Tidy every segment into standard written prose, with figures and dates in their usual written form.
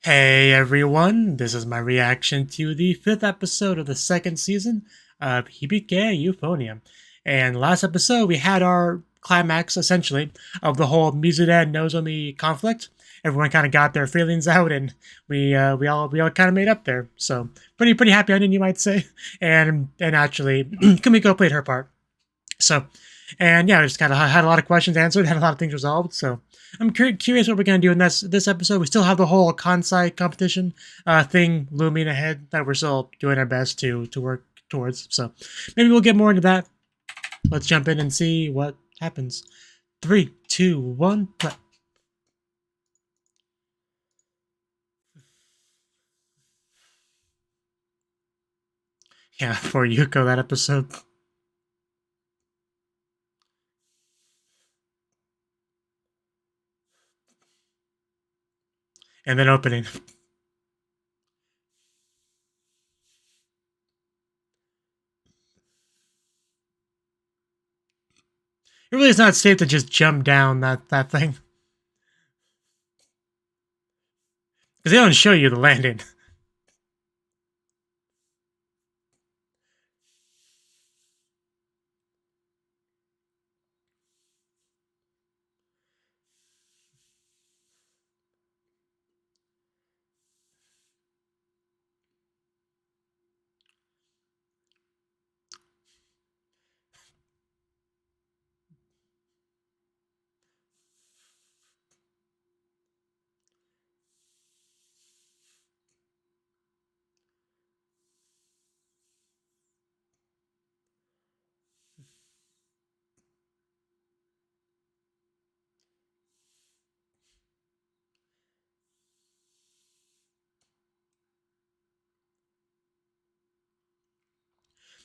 Hey everyone, this is my reaction to the 5th episode of the 2nd season of Hibike Euphonium. And last episode we had our climax, essentially, of the whole Mizuda Nozomi conflict. Everyone kind of got their feelings out, and we all kind of made up there. So pretty happy ending, you might say. And actually, Kumiko played her part. So, and yeah, I just kind of had a lot of questions answered, had a lot of things resolved. So I'm curious what we're going to do in this episode. We still have the whole Kansai competition thing looming ahead that we're still doing our best to work towards. So maybe we'll get more into that. Let's jump in and see what happens. 3, 2, 1, play. Yeah, for Yuko, that episode. And then opening. It really is not safe to just jump down that thing. Because they don't show you the landing.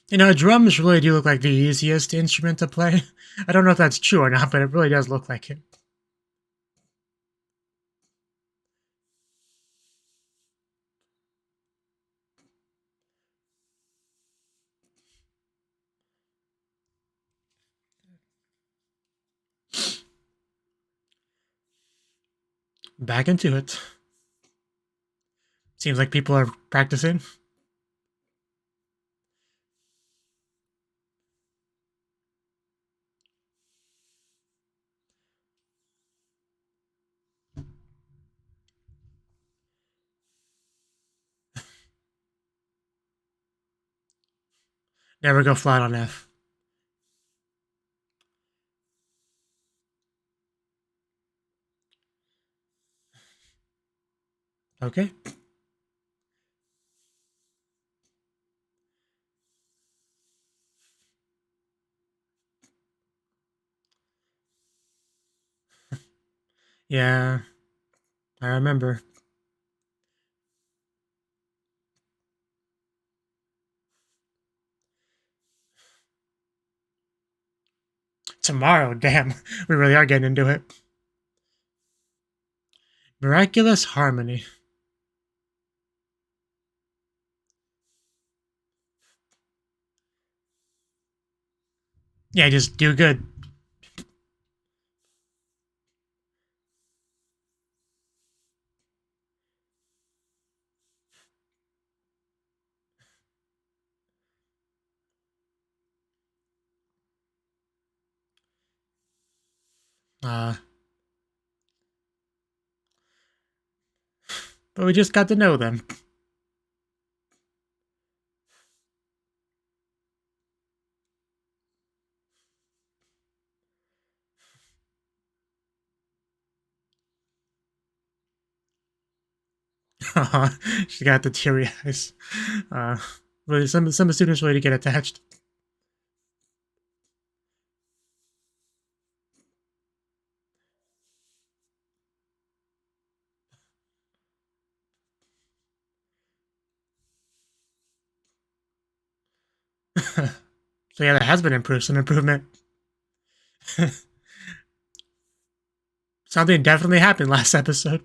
You know, drums really do look like the easiest instrument to play. I don't know if that's true or not, but it really does look like it. Back into it. Seems like people are practicing. Never go flat on F. Okay. Yeah, I remember. Tomorrow, damn. We really are getting into it. Miraculous harmony. Yeah, just do good. Uh, but we just got to know them. She got the teary eyes. Really, some students really get attached. So yeah, that has been some improvement. Something definitely happened last episode.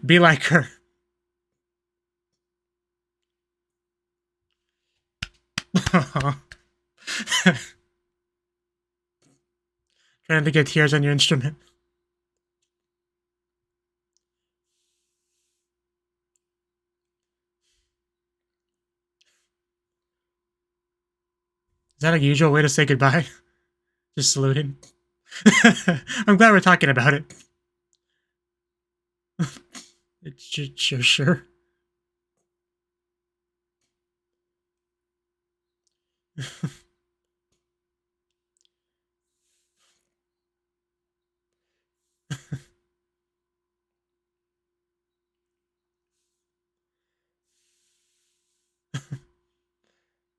Be like her. Trying to get tears on your instrument. Is that a usual way to say goodbye? Just saluting? I'm glad we're talking about it. Sure.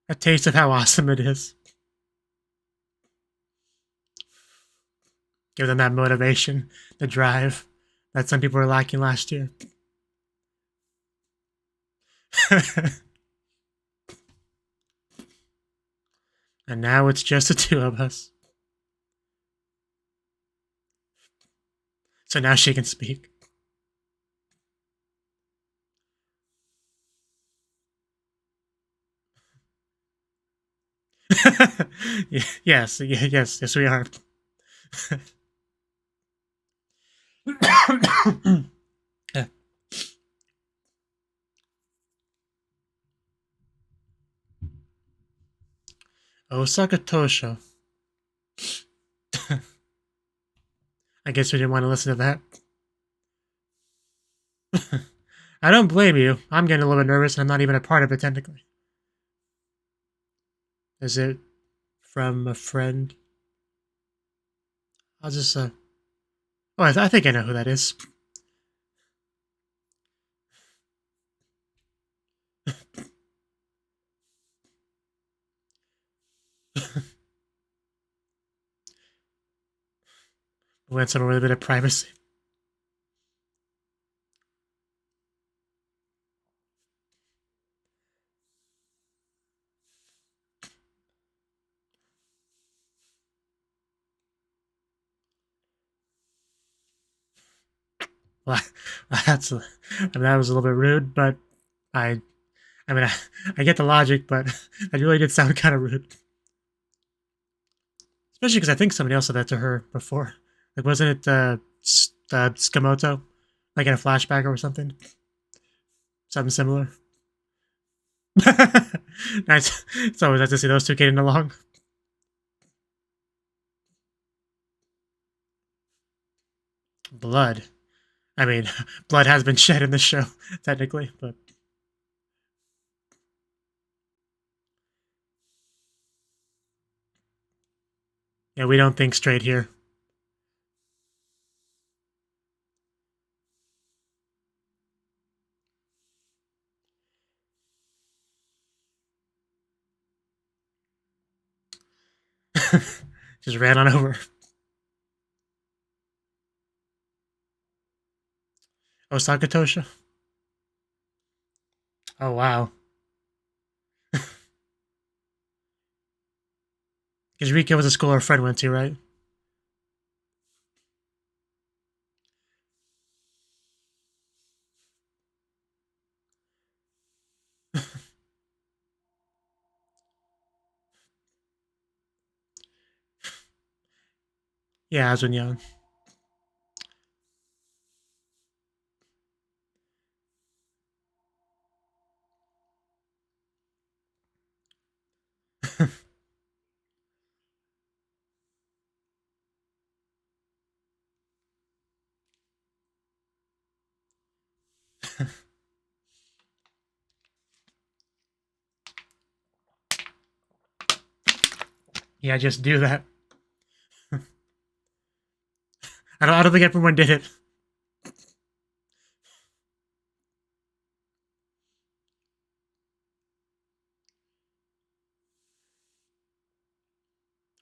A taste of how awesome it is. Give them that motivation, the drive that some people were lacking last year. And now it's just the two of us. So now she can speak. Yes, we are. Osaka Tosho. I guess we didn't want to listen to that. I don't blame you. I'm getting a little bit nervous and I'm not even a part of it technically. Is it from a friend? I'll just, oh, I think I know who that is. We went somewhere with a bit of privacy. Well, that was a little bit rude, but I get the logic, but that really did sound kind of rude. Especially because I think somebody else said that to her before. Like, wasn't it Skamoto? Like in a flashback or something? Something similar. Nice. It's always nice to see those two getting along. Blood. I mean, blood has been shed in this show, technically, but... Yeah, we don't think straight here. Just ran on over. Osaka Tosha? Oh, wow. Because Rika was a school her friend went to, right? Yeah, I was when young. Yeah, just do that. I don't think everyone did it.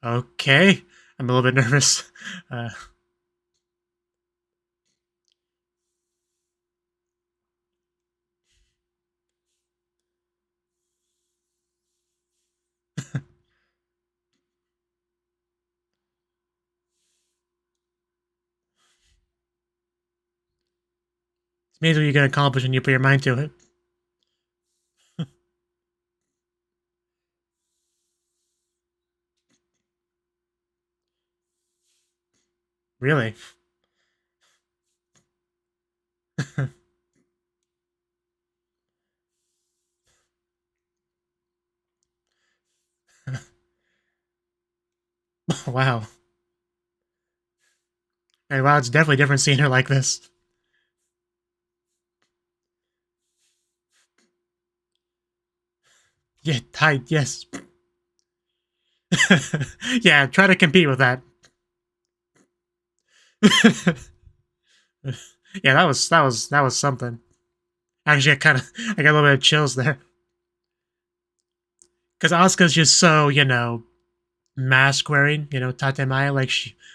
Okay. I'm a little bit nervous. It's amazing what you can accomplish when you put your mind to it. Really? Wow. Hey, wow, it's definitely different seeing her like this. Yeah, tight, yes. Yeah, try to compete with that. Yeah, that was something. Actually, I got a little bit of chills there. Because Asuka's just so, mask wearing, Tatemaya, like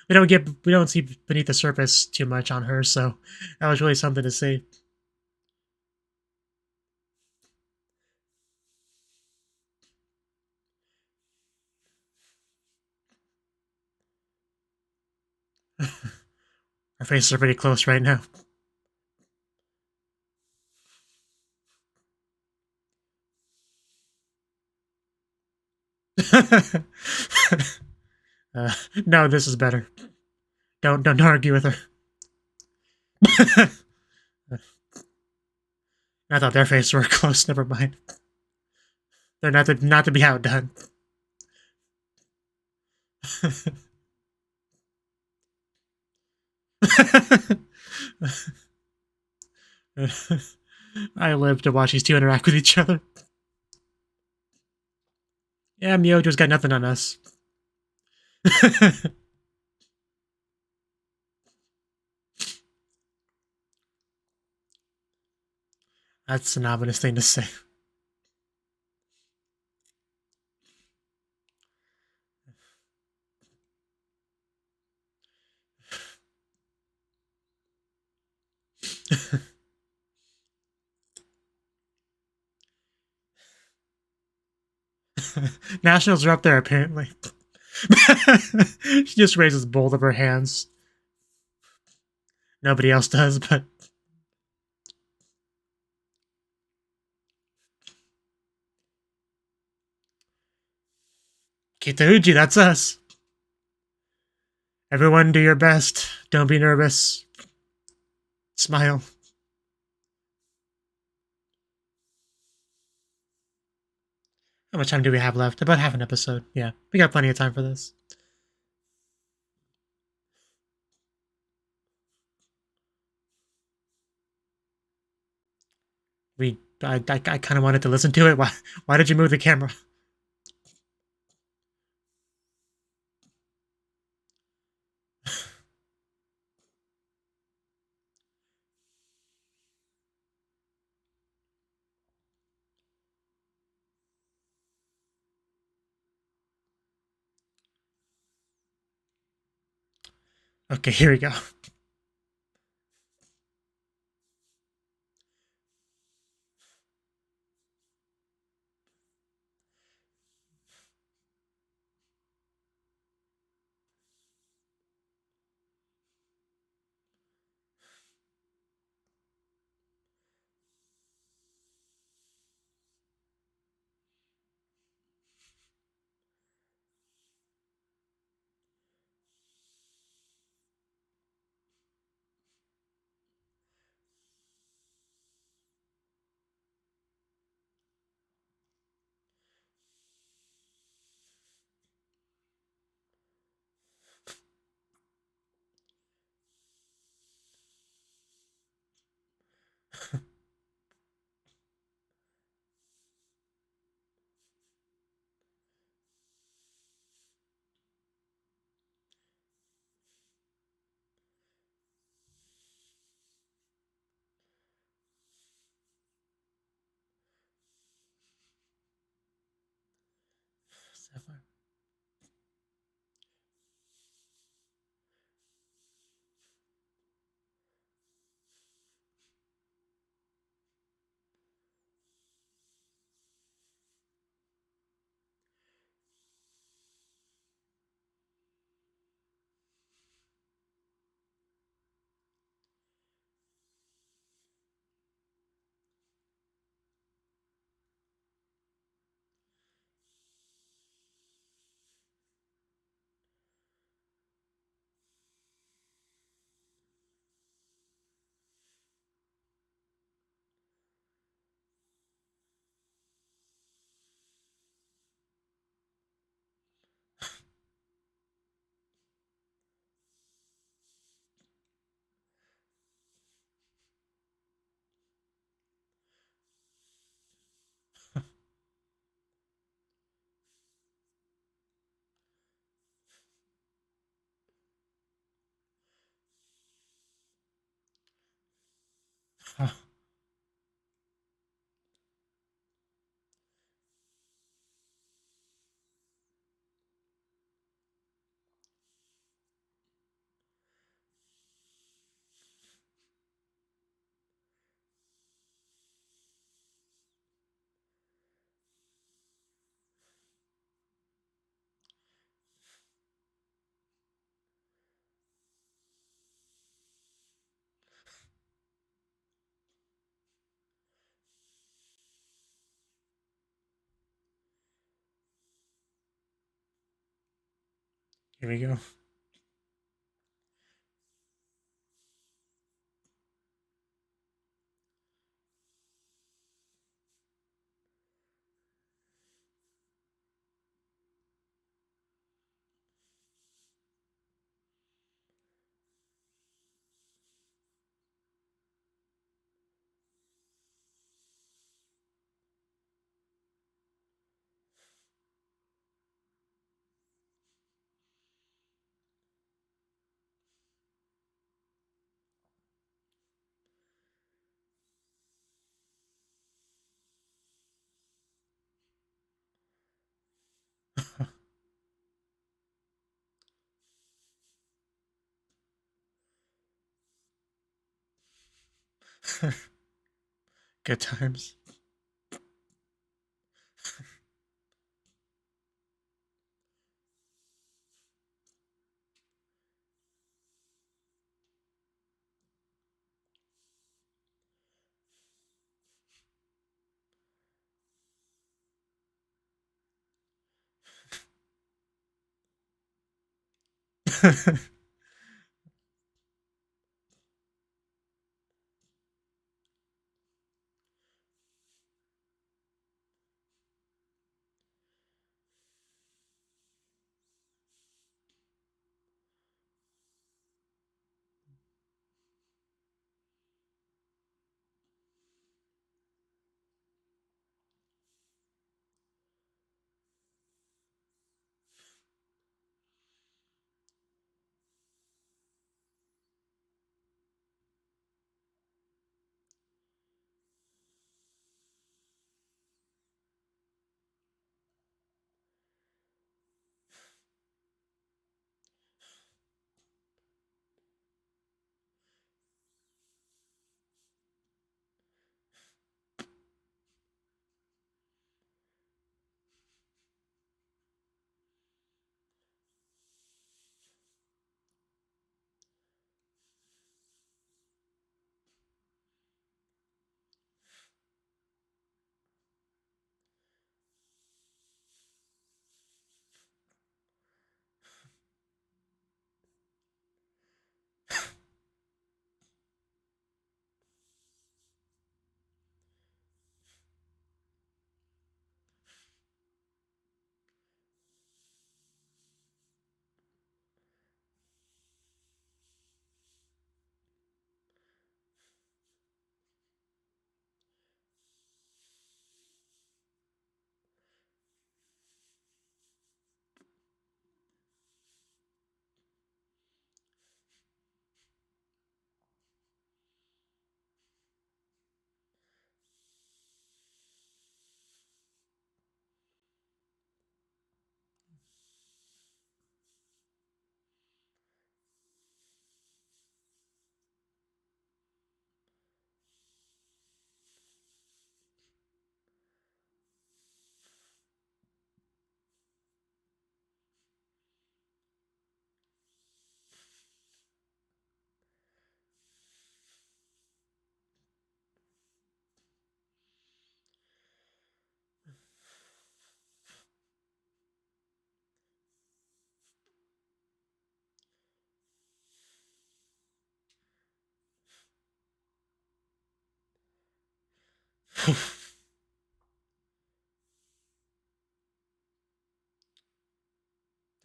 we don't see beneath the surface too much on her, so that was really something to see. Our faces are pretty close right now. No, this is better. Don't argue with her. I thought their faces were close. Never mind. They're not to be outdone. I live to watch these two interact with each other. Yeah, Myojo's got nothing on us. That's an ominous thing to say. Nationals are up there, apparently. She just raises both of her hands. Nobody else does, but... Kitauji, that's us. Everyone do your best. Don't be nervous. Smile. How much time do we have left? About half an episode. Yeah, we got plenty of time for this. I kind of wanted to listen to it. Why did you move the camera? Okay, here we go. Here we go. Good times.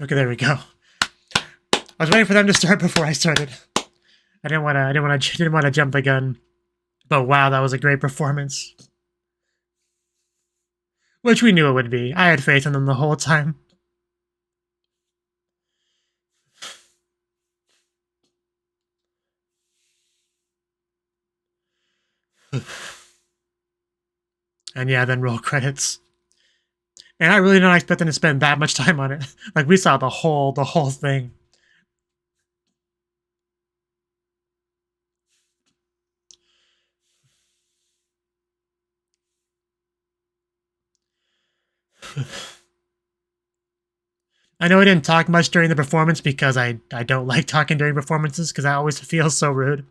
Okay, there we go. I was waiting for them to start before I started. I didn't want to jump the gun. But wow, that was a great performance. Which we knew it would be. I had faith in them the whole time. And yeah, then roll credits. And I really not expecting to spend that much time on it. Like, we saw the whole thing. I know I didn't talk much during the performance because I don't like talking during performances because I always feel so rude.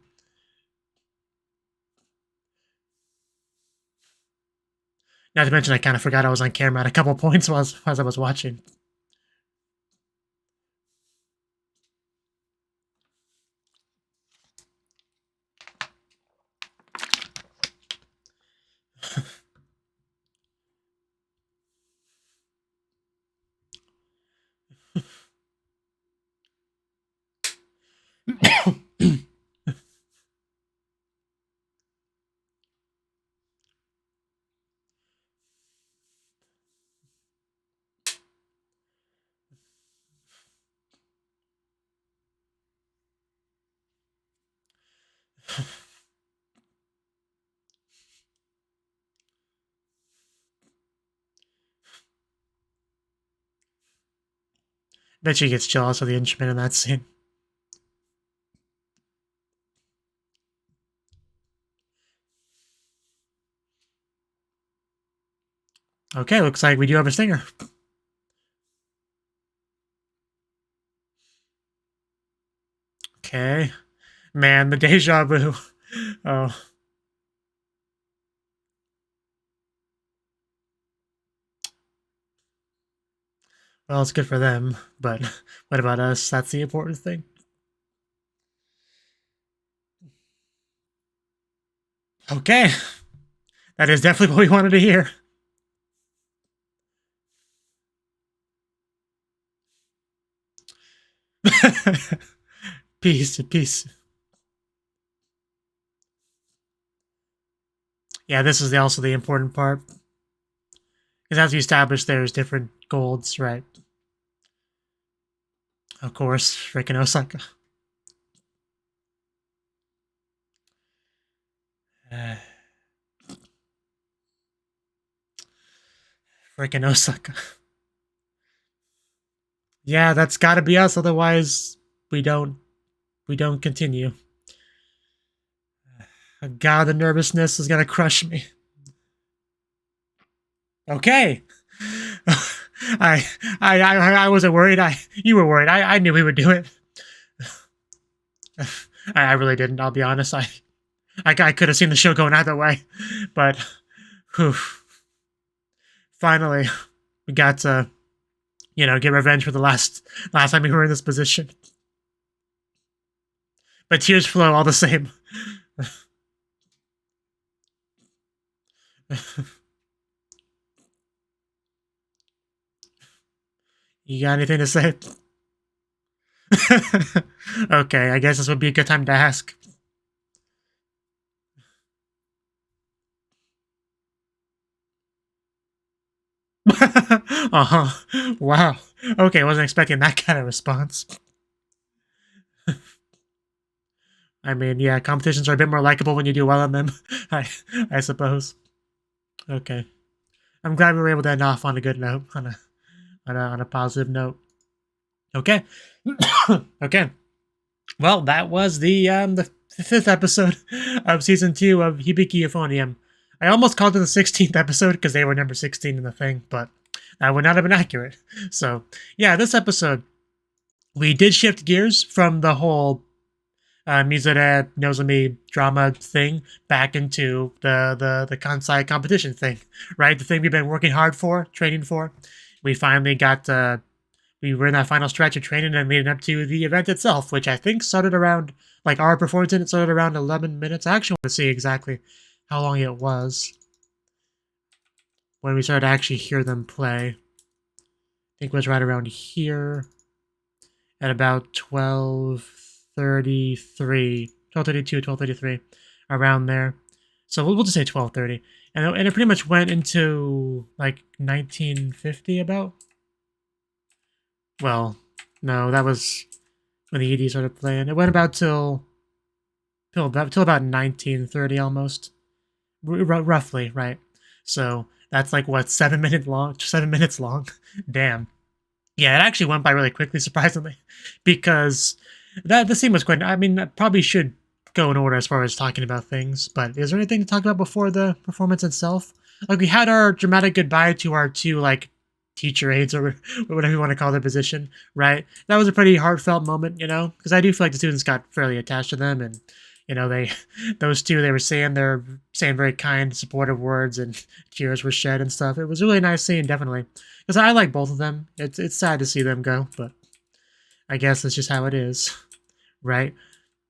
Not to mention I kind of forgot I was on camera at a couple points as I was watching. Bet she gets jealous of the instrument in that scene. Okay, looks like we do have a singer. Okay. Man, the deja vu. Oh. Well, it's good for them, but what about us? That's the important thing. Okay. That is definitely what we wanted to hear. Peace. Yeah, this is also the important part. Because as we established, there's different golds, right? Of course, freaking Osaka. Freaking Osaka. Yeah, that's gotta be us, otherwise we don't continue. God, the nervousness is gonna crush me. Okay. I wasn't worried. You were worried. I knew we would do it. I really didn't, I'll be honest. I could have seen the show going either way. But whew, finally we got to, get revenge for the last time we were in this position. But tears flow all the same. You got anything to say? Okay, I guess this would be a good time to ask. Uh-huh. Wow. Okay, wasn't expecting that kind of response. I mean, yeah, competitions are a bit more likable when you do well on them, I suppose. Okay. I'm glad we were able to end off on a good note, on a positive note. Okay. Okay. Well, that was the 5th episode of season 2 of Hibike Euphonium. I almost called it the 16th episode because they were number 16 in the thing, but that would not have been accurate. So, yeah, this episode, we did shift gears from the whole Mizure Nozomi drama thing back into the Kansai competition thing, right? The thing we've been working hard for, training for. We finally got, we were in that final stretch of training and leading up to the event itself, which I think started around, like our performance in it started around 11 minutes. I actually want to see exactly how long it was when we started to actually hear them play. I think it was right around here at about 12:33, 12:32, 12:33, around there. So we'll just say 12:30. And it pretty much went into like 1950 about. Well, no, that was when the ED started playing. It went about till about 1930 almost. roughly, right? So that's like what 7 minutes long. 7 minutes long. Damn. Yeah, it actually went by really quickly, surprisingly, because the scene was quite. I mean, I probably should go in order as far as talking about things. But is there anything to talk about before the performance itself? Like we had our dramatic goodbye to our two like teacher aides or whatever you want to call their position, right? That was a pretty heartfelt moment, because I do feel like the students got fairly attached to them, and they those two they were they're saying very kind, supportive words, and tears were shed and stuff. It was a really nice scene, definitely, because I like both of them. It's sad to see them go, but I guess that's just how it is, right?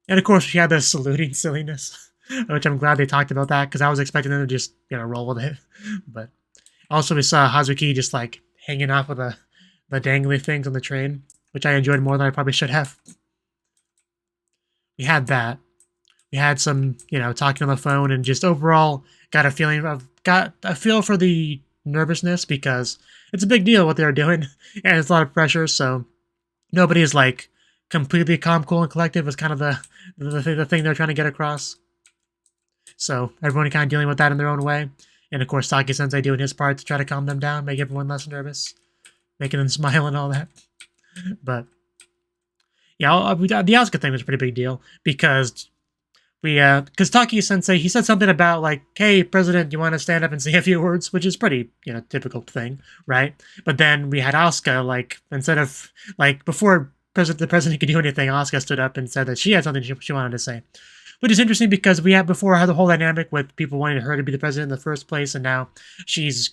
And of course, we had the saluting silliness, which I'm glad they talked about that because I was expecting them to just roll with it, but also we saw Hazuki just like hanging off of the dangly things on the train, which I enjoyed more than I probably should have. We had that. We had some, talking on the phone, and just overall got a feel for the nervousness because it's a big deal what they're doing, and it's a lot of pressure. So nobody is like completely calm, cool, and collected. Was kind of the thing they're trying to get across. So everyone kind of dealing with that in their own way, and of course Taki Sensei doing his part to try to calm them down, make everyone less nervous, making them smile and all that. But yeah, the Asuka thing was a pretty big deal because because Taki Sensei, he said something about like, "Hey, President, you want to stand up and say a few words?" Which is pretty, typical thing, right? But then we had Asuka, like, instead of, like, before the president could do anything, Asuka stood up and said that she had something she wanted to say. Which is interesting because we had before had the whole dynamic with people wanting her to be the president in the first place, and now she's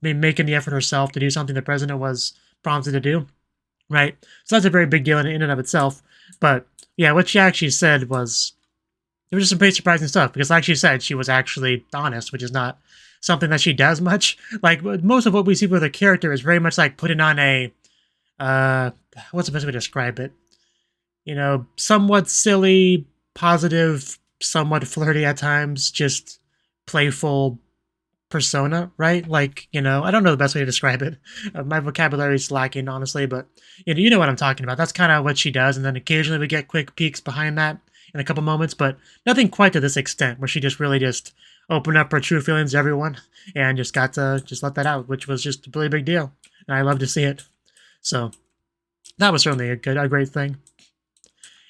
been making the effort herself to do something the president was prompted to do, right? So that's a very big deal in and of itself. But yeah, what she actually said was, it was just some pretty surprising stuff because, like she said, she was actually honest, which is not something that she does much. Like, most of what we see with her character is very much like putting on a, what's the best way to describe it? Somewhat silly, positive, somewhat flirty at times, just playful persona, right? Like, I don't know the best way to describe it. My vocabulary is lacking, honestly, but you know what I'm talking about. That's kind of what she does, and then occasionally we get quick peeks behind that in a couple moments, but nothing quite to this extent, where she just really just opened up her true feelings to everyone and just got to just let that out, which was just a really big deal, and I love to see it. So that was certainly a great thing.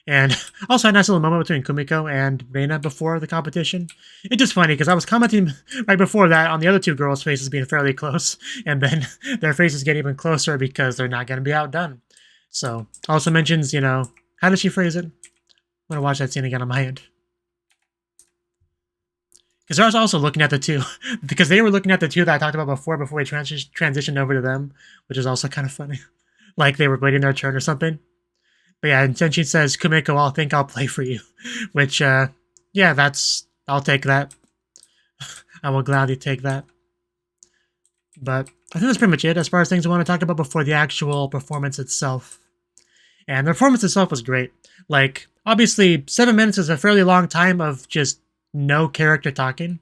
And also a nice little moment between Kumiko and Reina before the competition. It's just funny because I was commenting right before that on the other two girls' faces being fairly close, and then their faces get even closer because they're not going to be outdone. So also mentions, how did she phrase it? I'm going to watch that scene again on my end. Because I was also looking at the two, because they were looking at the two that I talked about before we transitioned over to them, which is also kind of funny. Like they were waiting their turn or something. But yeah, and then she says, "Kumiko, I'll think I'll play for you." Which, yeah, I'll take that. I will gladly take that. But I think that's pretty much it as far as things I want to talk about before the actual performance itself. And the performance itself was great. Like, obviously, 7 minutes is a fairly long time of just no character talking,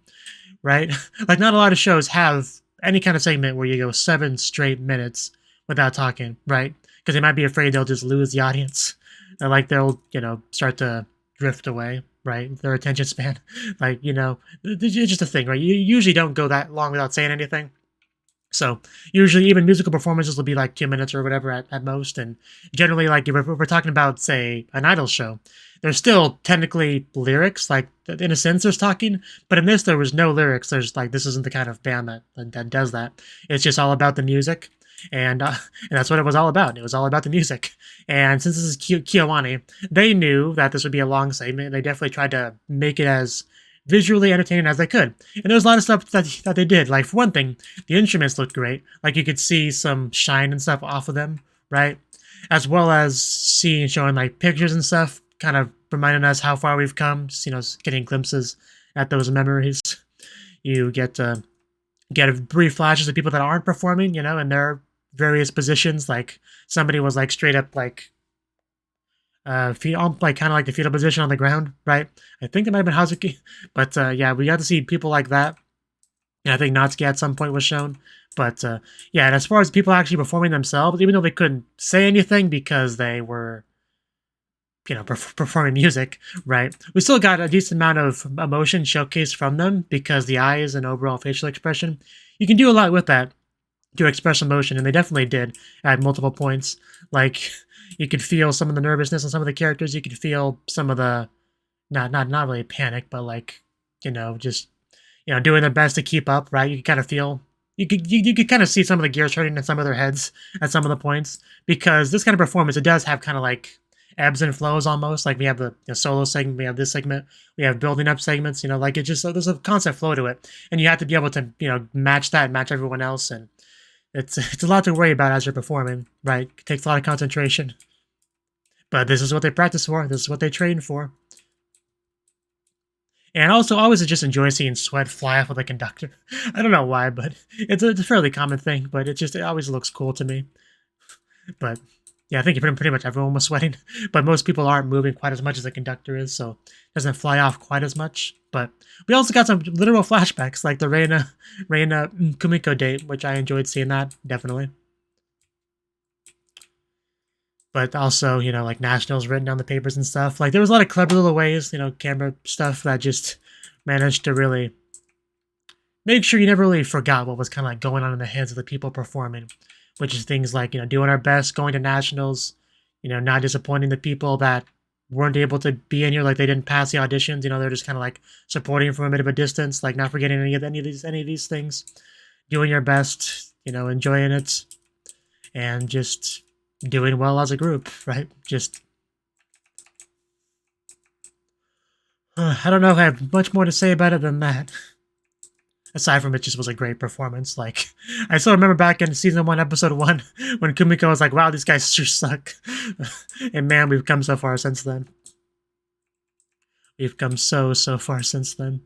right? Like, not a lot of shows have any kind of segment where you go 7 straight minutes without talking, right? Because they might be afraid they'll just lose the audience. And, like, they'll, start to drift away, right? Their attention span. Like, it's just a thing, right? You usually don't go that long without saying anything. So usually even musical performances will be like 2 minutes or whatever at most. And generally, like if we're talking about, say, an idol show, there's still technically lyrics, like in a sense there's talking, but in this there was no lyrics. There's like, this isn't the kind of band that does that. It's just all about the music. And that's what it was all about. It was all about the music. And since this is Kiyoani, they knew that this would be a long segment. They definitely tried to make it as visually entertaining as they could. And there was a lot of stuff that they did. Like, for one thing, the instruments looked great. Like, you could see some shine and stuff off of them, right? As well as showing, like, pictures and stuff, kind of reminding us how far we've come, getting glimpses at those memories. You get brief flashes of people that aren't performing, in their various positions. Like, somebody was, like, straight up, like, feet, like kind of like the fetal position on the ground, right? I think it might have been Hazuki, but yeah, we got to see people like that. And I think Natsuki at some point was shown, but yeah. And as far as people actually performing themselves, even though they couldn't say anything because they were performing music, right? We still got a decent amount of emotion showcased from them because the eyes and overall facial expression, you can do a lot with that to express emotion, and they definitely did at multiple points. Like, you could feel some of the nervousness on some of the characters. You could feel some of the not really panic, but like, just doing their best to keep up, right? You could kind of feel you could kind of see some of the gears turning in some of their heads at some of the points, because this kind of performance, it does have kind of like ebbs and flows almost. Like, we have the solo segment, we have this segment, we have building up segments, like, it just, there's a constant flow to it, and you have to be able to match that and match everyone else, and it's a lot to worry about as you're performing, right? It takes a lot of concentration, but this is what they practice for, this is what they train for. And also, always just enjoy seeing sweat fly off of the conductor. I don't know why, but it's a fairly common thing, but it always looks cool to me. But yeah, I think pretty much everyone was sweating, but most people aren't moving quite as much as the conductor is, so it doesn't fly off quite as much. But we also got some literal flashbacks, like the Reina Kumiko date, which I enjoyed seeing that, definitely. But also, like nationals written down the papers and stuff. Like, there was a lot of clever little ways, camera stuff that just managed to really make sure you never really forgot what was kind of like going on in the heads of the people performing, which is things like, doing our best, going to nationals, not disappointing the people that weren't able to be in here, like they didn't pass the auditions, they're just kind of like supporting from a bit of a distance, like not forgetting any of these things, doing your best, enjoying it, and just doing well as a group, right? Just, I don't know if I have much more to say about it than that. Aside from it just was a great performance. Like, I still remember back in season 1, episode 1, when Kumiko was like, wow, these guys sure suck. And man, we've come so far since then. We've come so far since then.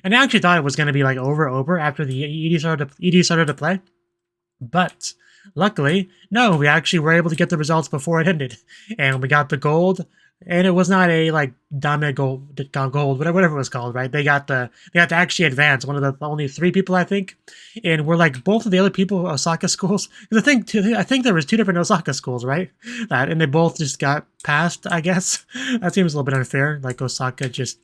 And I actually thought it was going to be like over after the ED started to play. But luckily, no, we actually were able to get the results before it ended. And we got the gold, and it was not a like Dame gold, whatever it was called, right? They got to actually advance, one of the only 3 people, I think. And we're like both of the other people Osaka schools. Because I think there was 2 different Osaka schools, right? And they both just got passed, I guess. That seems a little bit unfair. Like, Osaka just,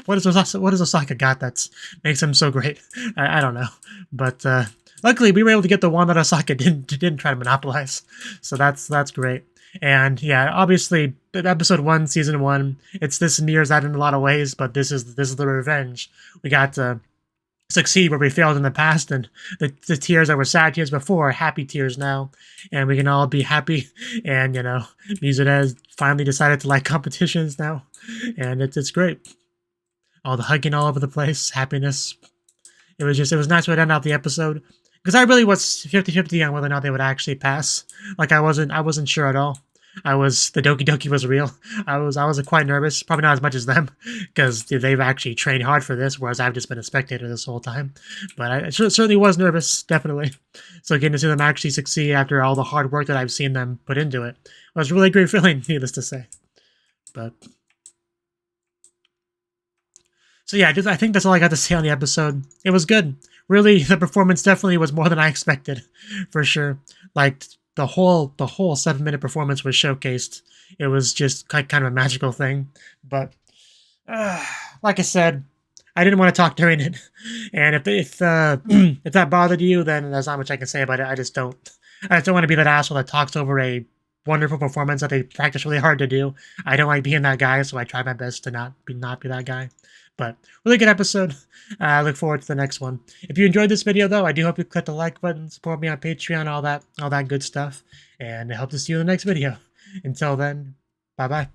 what does Osaka got that makes them so great? I don't know. But luckily, we were able to get the one that Osaka didn't try to monopolize, so that's great. And yeah, obviously, episode 1, season 1, this mirrors that in a lot of ways, but this is the revenge. We got to succeed where we failed in the past, and the tears that were sad tears before are happy tears now, and we can all be happy. And Mizuta has finally decided to like competitions now, and it's great. All the hugging all over the place, happiness. It was nice to end out the episode. Because I really was 50-50 on whether or not they would actually pass. Like, I wasn't sure at all. The Doki Doki was real. I was quite nervous, probably not as much as them, because they've actually trained hard for this, whereas I've just been a spectator this whole time. But I certainly was nervous, definitely. So getting to see them actually succeed after all the hard work that I've seen them put into it was a really great feeling, needless to say. But so yeah, I think that's all I got to say on the episode. It was good. Really, the performance definitely was more than I expected, for sure. Like, the whole 7-minute performance was showcased. It was just kind of a magical thing. But like I said, I didn't want to talk during it. And if that bothered you, then there's not much I can say about it. I just don't want to be that asshole that talks over a wonderful performance that they practice really hard to do. I don't like being that guy, so I try my best to not be that guy. But really good episode. I look forward to the next one. If you enjoyed this video, though, I do hope you click the like button, support me on Patreon, all that good stuff. And I hope to see you in the next video. Until then, bye-bye.